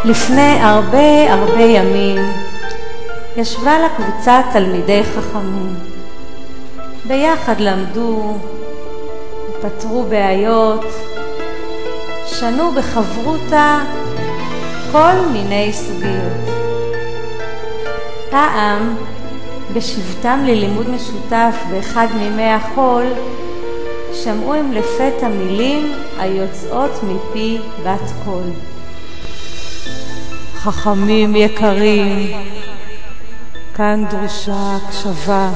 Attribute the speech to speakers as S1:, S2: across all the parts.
S1: לפני הרבה ימים ישבה לה קבוצת תלמידי חכמים. ביחד למדו, פתרו בעיות, שנו בחברותה כל מיני סוגיות. פעם, בשבתם ללימוד משותף באחד מימי החול, שמעו הם לפתע מילים היוצאות מפי בת קול. חכמים יקרים, כאן דרושה הקשבה.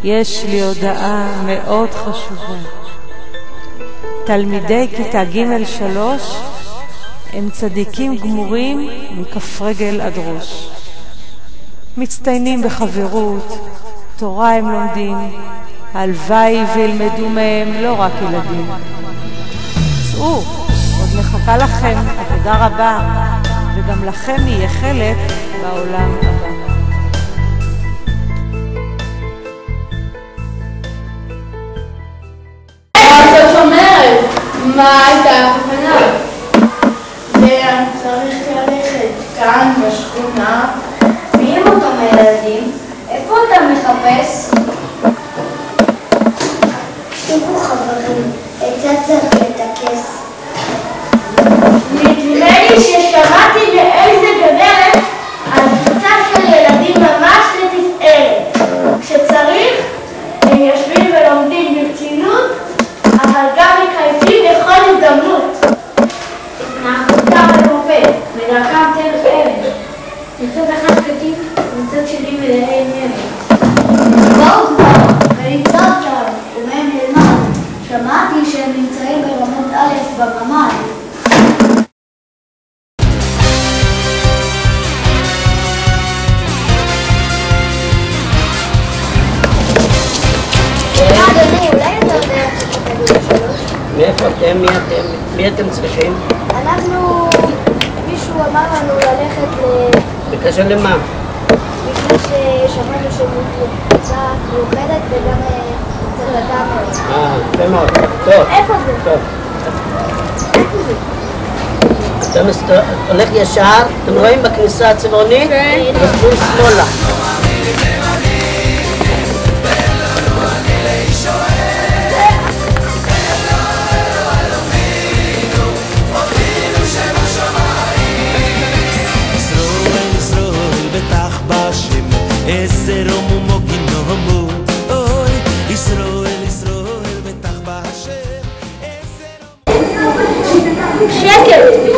S1: יש לי הודעה מאוד חשובה. תלמידי כיתה ג' 3 הם צדיקים גמורים מכף רגל עד ראש. מצטיינים בחברות, תורה הם לומדים, הלוואי וילמדו מהם לא רק ילדים. צאו, עוד מחכה לכם עבודה רבה, וגם לכם יהיה חלק בעולם הבא.
S2: זאת אומרת, מה הייתה הכוונה? ואני צריך ללכת כאן בשכונה.
S3: מי הם אותם הילדים? איפה אתה מחפש? תשתבו חברים, את צריך לטכס.
S2: נדמה לי ששמעתי מאיזה גברת על קבוצה של ילדים ממש לתפארת. כשצריך, הם יושבים ולומדים ברצינות, אבל גם מקיימים בכל הזדמנות. התנהגותם למופת, בדרכם דרך ארץ. מצד אחד קטים, מצד שני מלאי מרד.
S3: בואו כבר, וניצב שם, ומהם נלמד. שמעתי שהם נמצאים ברמות א' בממ"ד.
S4: מאיפה אתם? מי אתם צריכים?
S3: אנחנו, מישהו אמר לנו ללכת
S4: בקשר למה?
S3: בגלל ששמענו שקבוצה מיוחדת וגם צריך לדעת.
S4: יפה מאוד. טוב.
S3: איפה זה?
S4: טוב.
S3: איפה זה?
S4: אתה הולך ישר, אתם רואים בכניסה הצבעונית?
S3: כן.
S4: תלכו שמאלה.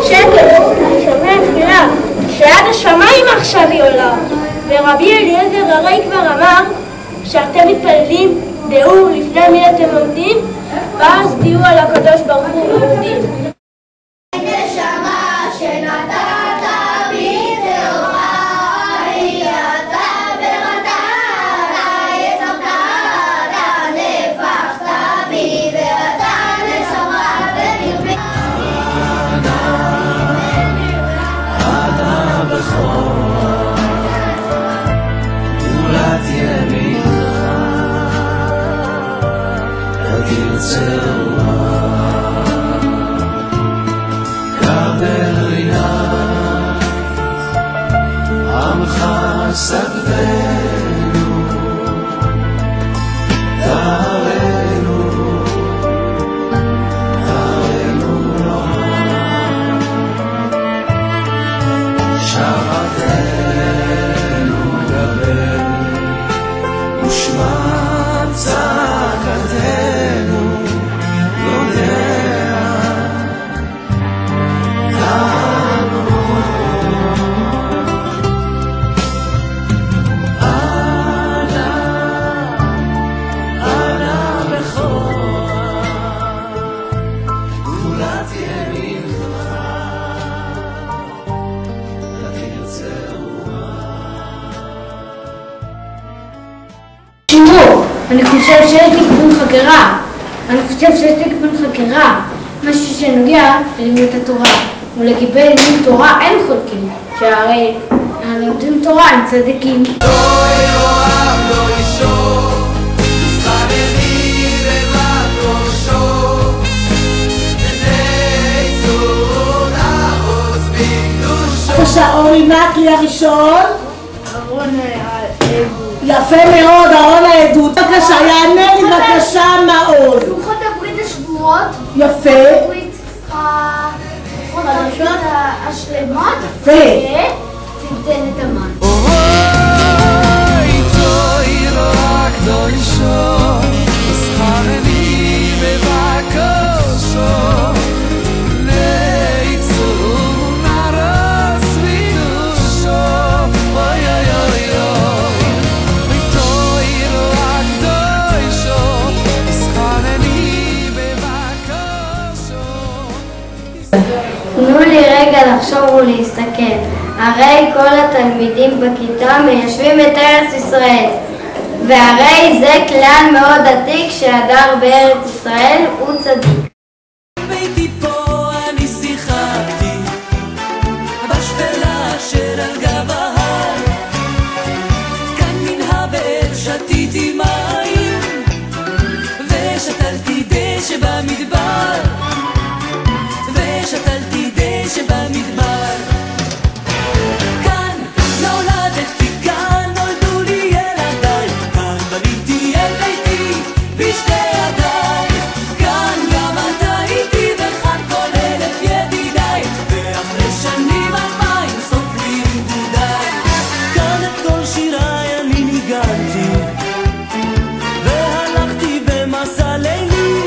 S2: שקט, אני שומע תפילה, שעד השמיים עכשיו היא עולה. ורבי אליעזר הרי כבר אמר שאתם מתפללים, דעו לפני מי אתם עומדים, ואז תהיו על הקדוש ברוך הוא ועומדים.
S3: נשמה שנתת בי תאורה, היא אתה בראתה, יצרת, נפחת בי ואתה נשמה ונרפא.
S2: אני חושב שיש לי כיוון חקירה, משהו שנוגע ללימוד התורה, ולגבי לימוד תורה אין חולקים, שהרי הלומדים תורה הם צדיקים.
S5: No אורי נקלי הראשון.
S2: ארון העדות.
S5: יפה מאוד, ארון העדות. בבקשה, יענה לי בבקשה מעוז.
S3: לוחות הברית השבועות.
S5: יפה.
S3: הברית החדשות השלמות.
S5: יפה.
S3: וצנצנת המן.
S6: תנו לי רגע לחשוב ולהסתכל, הרי כל התלמידים בכיתה מיישבים את ארץ ישראל, והרי זה כלל מאוד עתיק שהדר בארץ ישראל הוא צדיק.
S7: ביתי פה אני שיחקתי בשפלה של על גב ההר, כאן מן הבאר שתיתי מים ושתלתי דשא במדבר, ושתלתי דשא במדבר. כאן נולדתי, כאן נולדו לי ילדיי, כאן בניתי את ביתי בשתי ידיי, כאן גם אתה איתי וכאן כל אלף ידידיי, ואחרי שנים אלפיים סופרים גודיי. כאן את כל שיריי אני ניגנתי והלכתי במסע לילי,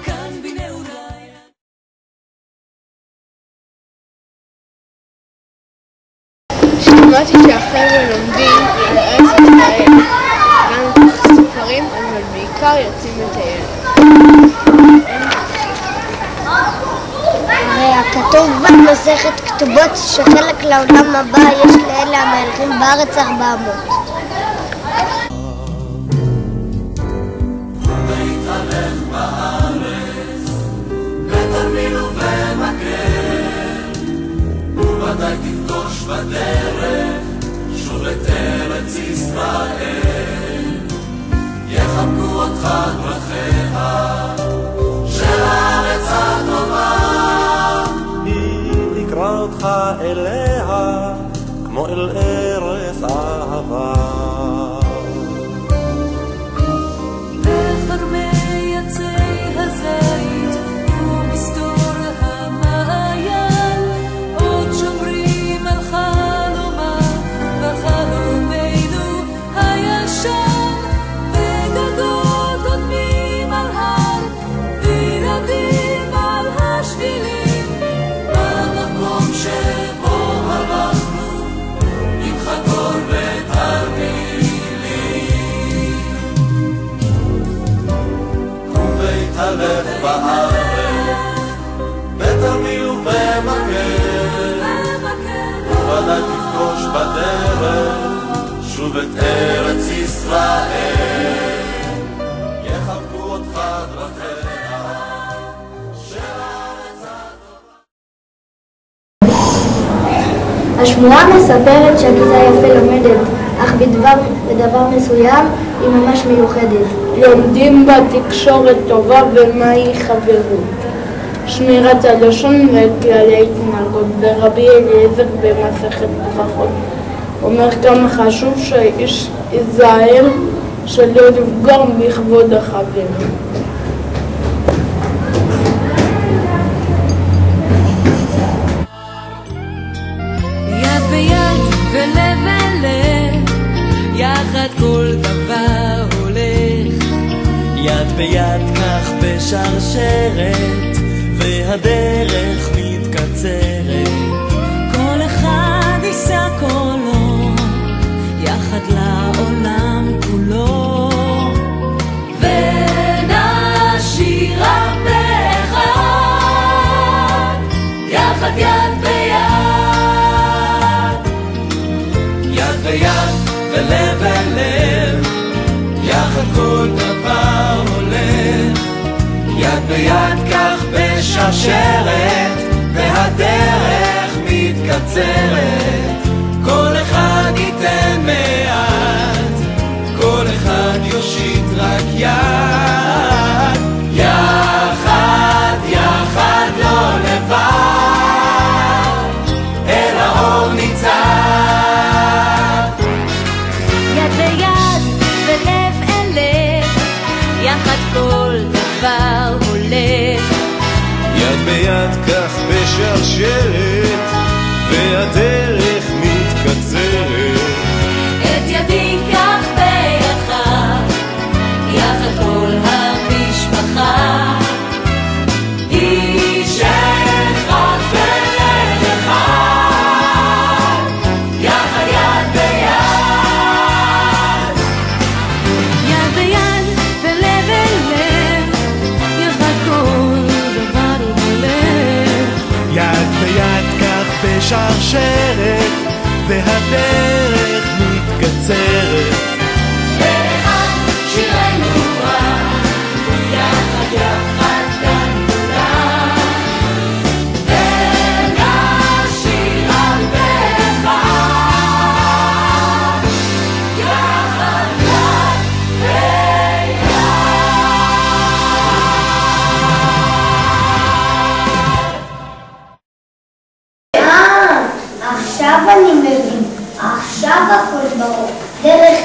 S7: כאן בנעוריי.
S2: שמעתי שהחבר'ה לומדים על ארץ ישראל, גם ספרים, אבל בעיקר יוצאים לטייל.
S3: הרי הכתוב במסכת כתובות שחלק לעולם הבא יש לאלה המהלכים בארץ 400.
S7: ובוודאי תפגוש בדרך שוב את ארץ ישראל, יחבקו אותך דרכיה של הארץ הטובה, היא תקרא אותך אליה כמו אל ארץ אהבה. בכרמי עצי הזית ומסתור המעיין עוד שומרים על חלומה וחלומנו הישן, וגגות עודמים על הר וילדים על השבילים, במקום שבו הלכנו עם חגור ותרמילים. ובית הלך בארץ בתרמיל ובמקל, ובוודאי תפגוש בדרך שוב את ארץ ישראל, יחבקו אותך דרכיה של הארץ הטובה.
S3: השמועה מספרת שהכיתה יפה לומדת, אך בדבר מסוים היא ממש מיוחדת.
S2: לומדים בה תקשורת טובה ומהי חברות, שמירת הלשון וכללי התנהגות, ורבי אליעזר במסכת ברכות אומר כמה חשוב שהאיש ייזהר שלא לפגום בכבוד החבר.
S7: יד ביד ולב אל לב, יחד כל דבר הולך, יד ביד כך בשרשרת, והדרך מתקצרת, כל אחד יישא קולו, יחד לעולם כולו, ונשיר רק באחד, יחד יד ביד, יד ביד ולב אל לב, יחד כל דבר הולך, יד ביד כך בשרשרת, והדרך מתקצרת, כל אחד ייתן מעט, כל אחד יושיט רק יד, יחד, יחד לא לבד, אלא
S8: ביד כך בשרשרת והדרך מתקצרת.
S7: את ידי כך בידך, יחד כל המשפחה, איש אחד בלב אחד, יחד יד ביד. יד ביד ולב אל לב, יחד כל דבר בלב.
S8: יד ביד כך בשרשרת והדרך מתקצרת.
S7: ואחד שירנו רב, יחד יחד כאן כולם, ונשיר הרבה אחד, יחד יד ביד.
S3: עכשיו אני מבין, עכשיו הכל ברור. דרך